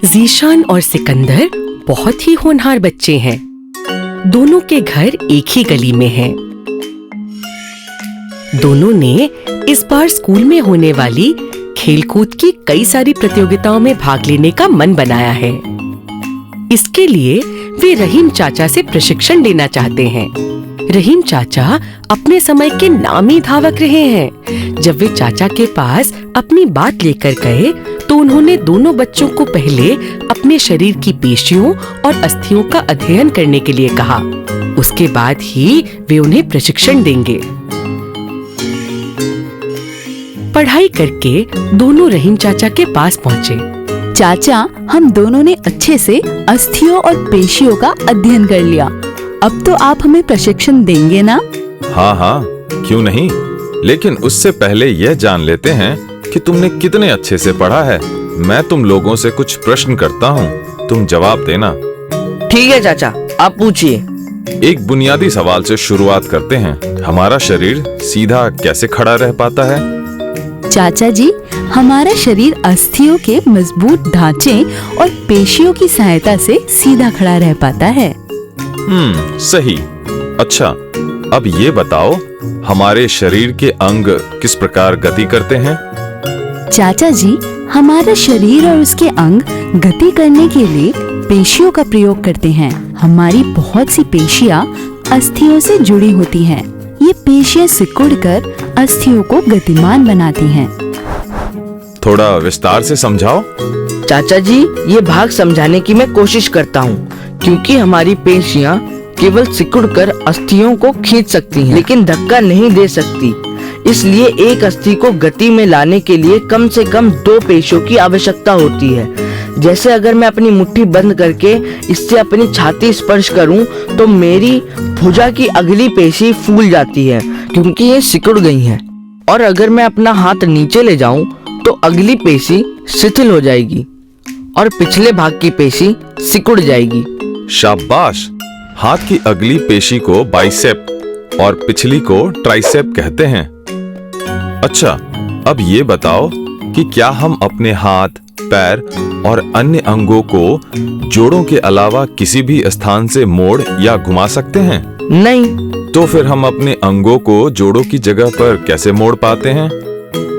ज़ीशान और सिकंदर बहुत ही होनहार बच्चे हैं। दोनों के घर एक ही गली में हैं। दोनों ने इस बार स्कूल में होने वाली खेलकूद की कई सारी प्रतियोगिताओं में भाग लेने का मन बनाया है। इसके लिए वे रहीम चाचा से प्रशिक्षण लेना चाहते हैं। रहीम चाचा अपने समय के नामी धावक रहे हैं। जब वे चाचा के पास अपनी बात लेकर गए तो उन्होंने दोनों बच्चों को पहले अपने शरीर की पेशियों और अस्थियों का अध्ययन करने के लिए कहा। उसके बाद ही वे उन्हें प्रशिक्षण देंगे। पढ़ाई करके दोनों रहीम चाचा के पास पहुँचे। चाचा, हम दोनों ने अच्छे से अस्थियों और पेशियों का अध्ययन कर लिया। अब तो आप हमें प्रशिक्षण देंगे ना? हाँ हाँ, क्यों नहीं। लेकिन उससे पहले यह जान लेते हैं कि तुमने कितने अच्छे से पढ़ा है। मैं तुम लोगों से कुछ प्रश्न करता हूँ, तुम जवाब देना। ठीक है चाचा, आप पूछिए। एक बुनियादी सवाल से शुरुआत करते हैं। हमारा शरीर सीधा कैसे खड़ा रह पाता है? चाचा जी, हमारा शरीर अस्थियों के मजबूत ढांचे और पेशियों की सहायता से सीधा खड़ा रह पाता है। सही। अच्छा, अब ये बताओ, हमारे शरीर के अंग किस प्रकार गति करते हैं? चाचा जी, हमारा शरीर और उसके अंग गति करने के लिए पेशियों का प्रयोग करते हैं। हमारी बहुत सी पेशियां अस्थियों से जुड़ी होती हैं। ये पेशियां सिकुड़कर अस्थियों को गतिमान बनाती हैं। थोड़ा विस्तार से समझाओ। चाचा जी, ये भाग समझाने की मैं कोशिश करता हूँ, क्योंकि हमारी पेशियां केवल सिकुड़कर अस्थियों को खींच सकती हैं, लेकिन धक्का नहीं दे सकती। इसलिए एक अस्थि को गति में लाने के लिए कम से कम 2 पेशियों की आवश्यकता होती है। जैसे अगर मैं अपनी मुट्ठी बंद करके इससे अपनी छाती स्पर्श करूं, तो मेरी भुजा की अगली पेशी फूल जाती है, क्योंकि ये सिकुड़ गई है। और अगर मैं अपना हाथ नीचे ले जाऊं, तो अगली पेशी शिथिल हो जाएगी और पिछले भाग की पेशी सिकुड़ जाएगी। शाबाश। हाथ की अगली पेशी को बाइसेप और पिछली को ट्राइसेप कहते हैं। अच्छा, अब ये बताओ कि क्या हम अपने हाथ, पैर और अन्य अंगों को जोड़ों के अलावा किसी भी स्थान से मोड़ या घुमा सकते हैं? नहीं। तो फिर हम अपने अंगों को जोड़ों की जगह पर कैसे मोड़ पाते हैं?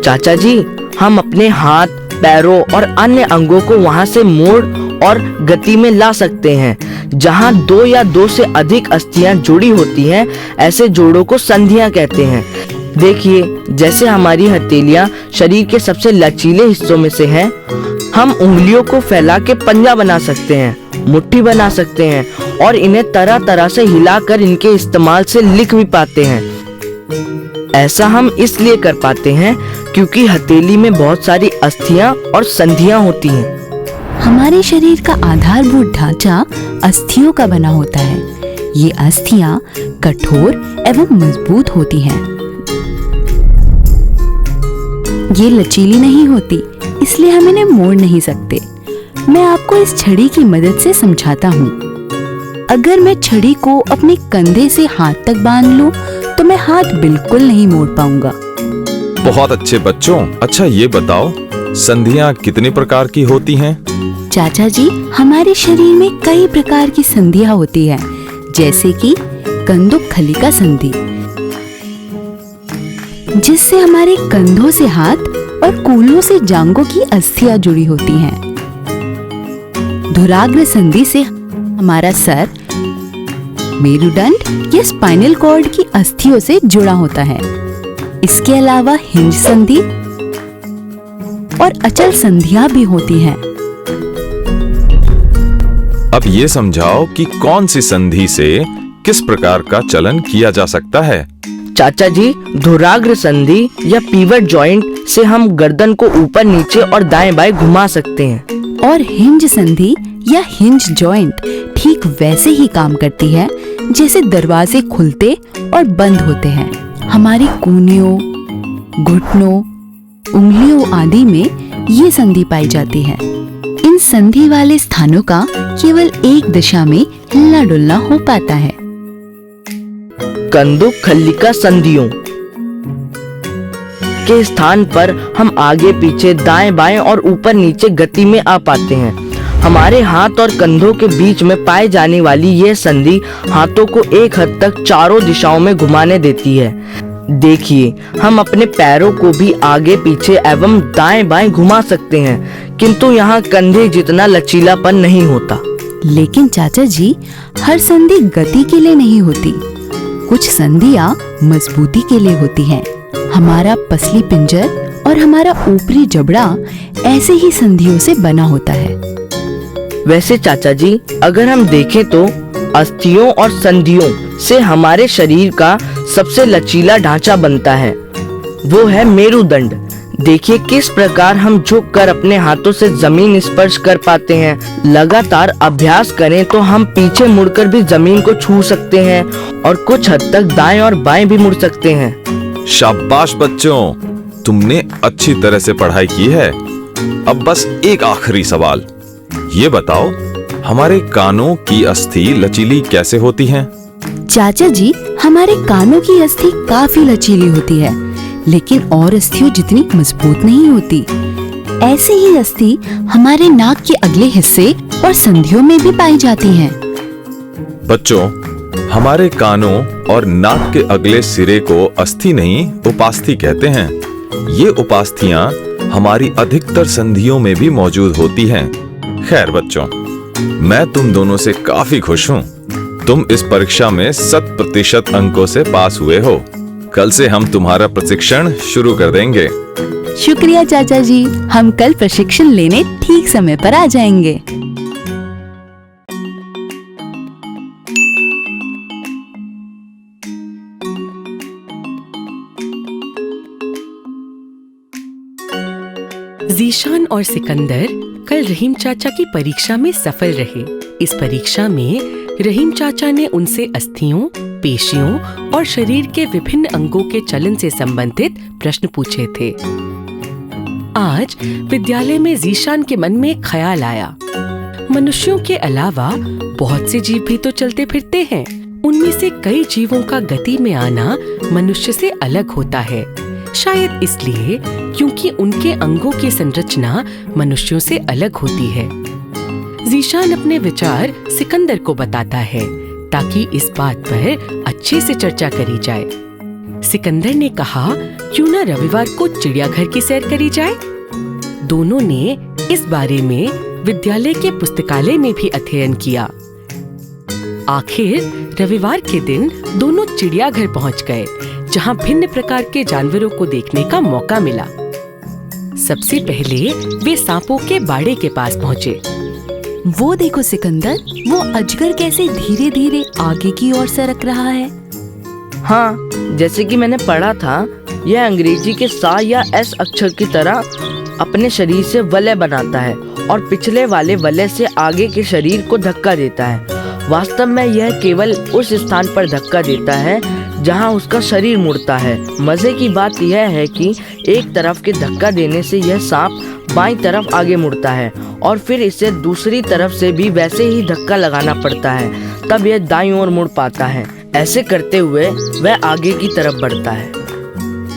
चाचा जी, हम अपने हाथ, पैरों और अन्य अंगों को वहां से मोड़ और गति में ला सकते हैं जहां 2 या 2 से अधिक अस्थियां जुड़ी होती हैं। ऐसे जोड़ों को संधियां कहते हैं। देखिए, जैसे हमारी हथेलियां शरीर के सबसे लचीले हिस्सों में से हैं, हम उंगलियों को फैला के पंजा बना सकते हैं, मुट्ठी बना सकते हैं और इन्हें तरह तरह से हिलाकर इनके इस्तेमाल से लिख भी पाते हैं। ऐसा हम इसलिए कर पाते हैं क्योंकि हथेली में बहुत सारी अस्थियां और संधियां होती हैं। हमारे शरीर का आधारभूत ढांचा अस्थियों का बना होता है। ये अस्थियां कठोर एवं मजबूत होती हैं। ये लचीली नहीं होती, इसलिए हम इन्हें मोड़ नहीं सकते। मैं आपको इस छड़ी की मदद से समझाता हूँ। अगर मैं छड़ी को अपने कंधे से हाथ तक बांध लूं, तो मैं हाथ बिल्कुल नहीं मोड़ पाऊंगा। बहुत अच्छे बच्चों। अच्छा, ये बताओ, संधियां कितने प्रकार की होती हैं? चाचा जी, हमारे शरीर में कई प्रकार की संधियां होती है, जैसे कि कंदुक खलिका संधि, जिससे हमारे कंधों से हाथ और कूल्हों से जांघों की अस्थियां जुड़ी होती हैं। धुराग्र संधि से हमारा सर, मेरुदंड या स्पाइनल कॉर्ड की अस्थियों से जुड़ा होता है। इसके अलावा हिंज संधि और अचल संधियां भी होती हैं। अब ये समझाओ कि कौन सी संधि से किस प्रकार का चलन किया जा सकता है? चाचा जी, धुराग्र संधि या पिवट जॉइंट से हम गर्दन को ऊपर नीचे और दाएं बाएं घुमा सकते हैं। और हिंज संधि या हिंज जॉइंट ठीक वैसे ही काम करती है जैसे दरवाजे खुलते और बंद होते हैं। हमारी कूनियों, घुटनों, उंगलियों आदि में ये संधि पाई जाती है। इन संधि वाले स्थानों का केवल एक दिशा में हिलना डुलना हो पाता है। कंदुक खलिका संधियों के स्थान पर हम आगे पीछे दाएं बाएं और ऊपर नीचे गति में आ पाते हैं। हमारे हाथ और कंधों के बीच में पाए जाने वाली यह संधि हाथों को एक हद तक चारों दिशाओं में घुमाने देती है। देखिए, हम अपने पैरों को भी आगे पीछे एवं दाएं बाएं घुमा सकते हैं, किंतु यहाँ कंधे जितना लचीलापन नहीं होता। लेकिन चाचा जी, हर संधि गति के लिए नहीं होती, कुछ संधियाँ मजबूती के लिए होती हैं। हमारा पसली पिंजर और हमारा ऊपरी जबड़ा ऐसे ही संधियों से बना होता है। वैसे चाचा जी, अगर हम देखें तो अस्थियों और संधियों से हमारे शरीर का सबसे लचीला ढांचा बनता है, वो है मेरुदंड। देखिए किस प्रकार हम झुक कर अपने हाथों से जमीन स्पर्श कर पाते हैं। लगातार अभ्यास करें तो हम पीछे मुड़कर भी जमीन को छू सकते हैं और कुछ हद तक दाएं और बाएं भी मुड़ सकते हैं। शाबाश बच्चों, तुमने अच्छी तरह से पढ़ाई की है। अब बस एक आखिरी सवाल, ये बताओ हमारे कानों की अस्थि लचीली कैसे होती हैं? चाचा जी, हमारे कानों की अस्थि काफी लचीली होती है, लेकिन और अस्थियों जितनी मजबूत नहीं होती। ऐसे ही अस्थि हमारे नाक के अगले हिस्से और संधियों में भी पाई जाती हैं। बच्चों, हमारे कानों और नाक के अगले सिरे को अस्थि नहीं उपास्थि कहते हैं। ये उपास्थियां हमारी अधिकतर संधियों में भी मौजूद होती हैं। खैर बच्चों, मैं तुम दोनों से काफी खुश हूँ। तुम इस परीक्षा में 100% अंकों से पास हुए हो। कल से हम तुम्हारा प्रशिक्षण शुरू कर देंगे। शुक्रिया चाचा जी, हम कल प्रशिक्षण लेने ठीक समय पर आ जाएंगे। जीशान और सिकंदर कल रहीम चाचा की परीक्षा में सफल रहे। इस परीक्षा में रहीम चाचा ने उनसे अस्थियों, पेशियों और शरीर के विभिन्न अंगों के चलन से संबंधित प्रश्न पूछे थे। आज विद्यालय में जीशान के मन में एक ख्याल आया। मनुष्यों के अलावा बहुत से जीव भी तो चलते फिरते हैं। उनमें से कई जीवों का गति में आना मनुष्य से अलग होता है। शायद इसलिए क्योंकि उनके अंगों की संरचना मनुष्यों से अलग होती है। जीशान अपने विचार सिकंदर को बताता है ताकि इस बात पर अच्छे से चर्चा करी जाए। सिकंदर ने कहा, क्यों न रविवार को चिड़ियाघर की सैर करी जाए। दोनों ने इस बारे में विद्यालय के पुस्तकालय में भी अध्ययन किया। आखिर रविवार के दिन दोनों चिड़ियाघर पहुंच गए, जहां भिन्न प्रकार के जानवरों को देखने का मौका मिला। सबसे पहले वे सांपों के बाड़े के पास पहुंचे। वो देखो सिकंदर, वो अजगर कैसे धीरे धीरे आगे की ओर सरक रहा है। हाँ, जैसे कि मैंने पढ़ा था, यह अंग्रेजी के सा या एस अक्षर की तरह अपने शरीर से वलय बनाता है और पिछले वाले वलय से आगे के शरीर को धक्का देता है। वास्तव में यह केवल उस स्थान पर धक्का देता है जहां उसका शरीर मुड़ता है। मजे की बात यह है कि एक तरफ के धक्का देने से यह सांप बाईं तरफ आगे मुड़ता है और फिर इसे दूसरी तरफ से भी वैसे ही धक्का लगाना पड़ता है, तब यह दाईं ओर मुड़ पाता है। ऐसे करते हुए वह आगे की तरफ बढ़ता है।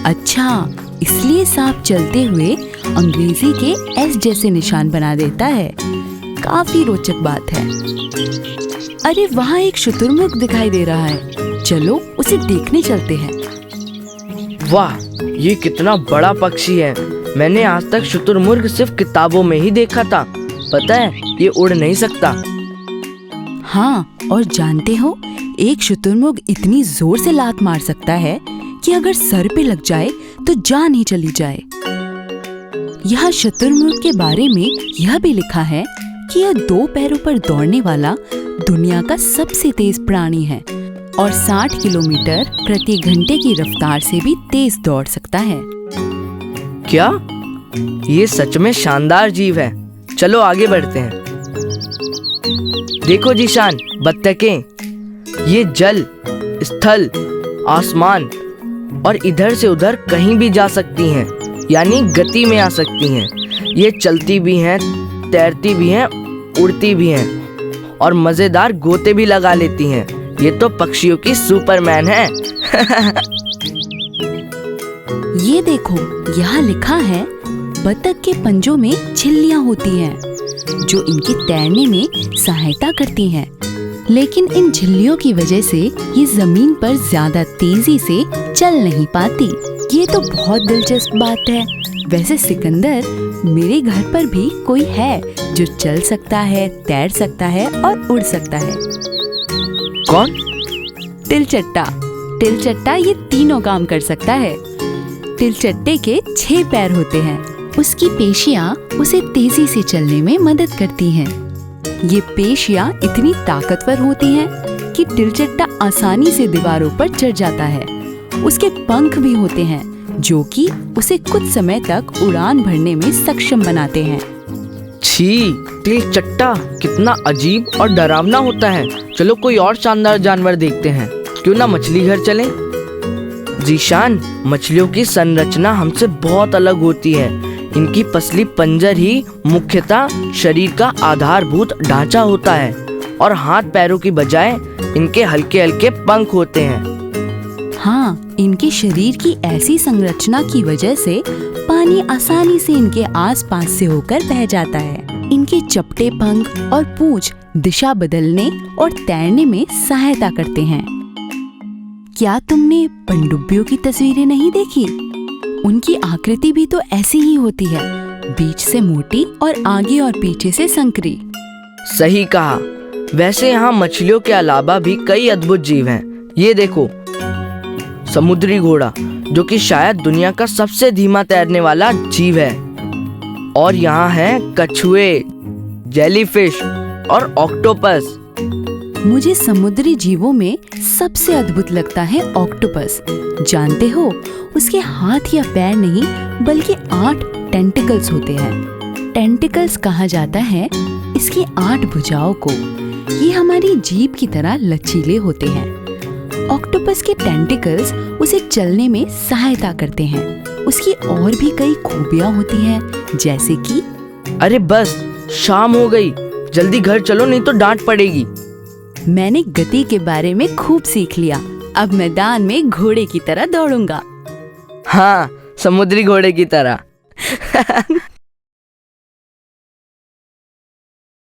अच्छा, इसलिए सांप चलते हुए अंग्रेजी के एस जैसे निशान बना देता है। काफी रोचक बात है। अरे वहाँ एक शुतुरमुर्ग दिखाई दे रहा है, चलो उसे देखने चलते हैं। वाह, ये कितना बड़ा पक्षी है। मैंने आज तक शुतुरमुर्ग सिर्फ किताबों में ही देखा था। पता है, ये उड़ नहीं सकता। हाँ, और जानते हो, एक शुतुरमुर्ग इतनी जोर से लात मार सकता है कि अगर सर पे लग जाए तो जान ही चली जाए। यहाँ शुतुरमुर्ग के बारे में यह भी लिखा है कि यह 2 पैरों पर दौड़ने वाला दुनिया का सबसे तेज प्राणी है और 60 किलोमीटर प्रति घंटे की रफ्तार से भी तेज दौड़ सकता है। क्या? ये सच में शानदार जीव है। चलो आगे बढ़ते हैं। देखो जीशान, बत्तखें। ये जल, स्थल, आसमान और इधर से उधर कहीं भी जा सकती हैं, यानी गति में आ सकती हैं। ये चलती भी हैं, तैरती भी हैं, उड़ती भी हैं और मजेदार गोते भी लगा लेती हैं। ये तो पक्षियों की सुपरमैन है। ये देखो, यहाँ लिखा है, बतख के पंजों में झिल्लियाँ होती हैं। जो इनके तैरने में सहायता करती हैं। लेकिन इन झिल्लियों की वजह से ये जमीन पर ज्यादा तेजी से चल नहीं पाती। ये तो बहुत दिलचस्प बात है। वैसे सिकंदर, मेरे घर पर भी कोई है जो चल सकता है, तैर सकता है और उड़ सकता है। कौन? तिलचट्टा। तिलचट्टा ये तीनों काम कर सकता है। तिलचट्टे के 6 पैर होते हैं। उसकी पेशियां उसे तेजी से चलने में मदद करती हैं। ये पेशियां इतनी ताकतवर होती हैं कि तिलचट्टा आसानी से दीवारों पर चढ़ जाता है। उसके पंख भी होते हैं जो कि उसे कुछ समय तक उड़ान भरने में सक्षम बनाते हैं। छी, तिलचट्टा कितना अजीब और डरावना होता है। चलो कोई और शानदार जानवर देखते हैं। क्यों ना मछली घर चलें? जीशान, मछलियों की संरचना हमसे बहुत अलग होती है। इनकी पसली पंजर ही मुख्यतः शरीर का आधारभूत ढांचा होता है और हाथ पैरों की बजाय इनके हल्के हल्के पंख होते हैं। हाँ, इनके शरीर की ऐसी संरचना की वजह से पानी आसानी से इनके आसपास से होकर बह जाता है। इनके चपटे पंख और पूंछ दिशा बदलने और तैरने में सहायता करते हैं। क्या तुमने पनडुब्बियों की तस्वीरें नहीं देखी? उनकी आकृति भी तो ऐसी ही होती है, बीच से मोटी और आगे और पीछे से संकरी। सही कहा। वैसे यहाँ मछलियों के अलावा भी कई अद्भुत जीव हैं। ये देखो, समुद्री घोड़ा, जो कि शायद दुनिया का सबसे धीमा तैरने वाला जीव है। और यहाँ हैं कछुए, जेलीफिश और ऑक्टोपस। मुझे समुद्री जीवों में सबसे अद्भुत लगता है ऑक्टोपस। जानते हो, उसके हाथ या पैर नहीं बल्कि 8 टेंटिकल्स होते हैं। टेंटिकल्स कहा जाता है इसकी 8 भुजाओं को। ये हमारी जीभ की तरह लचीले होते हैं। ऑक्टोपस के टेंटिकल्स उसे चलने में सहायता करते हैं। उसकी और भी कई खूबियां होती हैं, जैसे कि अरे बस, शाम हो गई, जल्दी घर चलो नहीं तो डांट पड़ेगी। मैंने गति के बारे में खूब सीख लिया। अब मैदान में घोड़े की तरह दौड़ूंगा। हाँ, समुद्री घोड़े की तरह।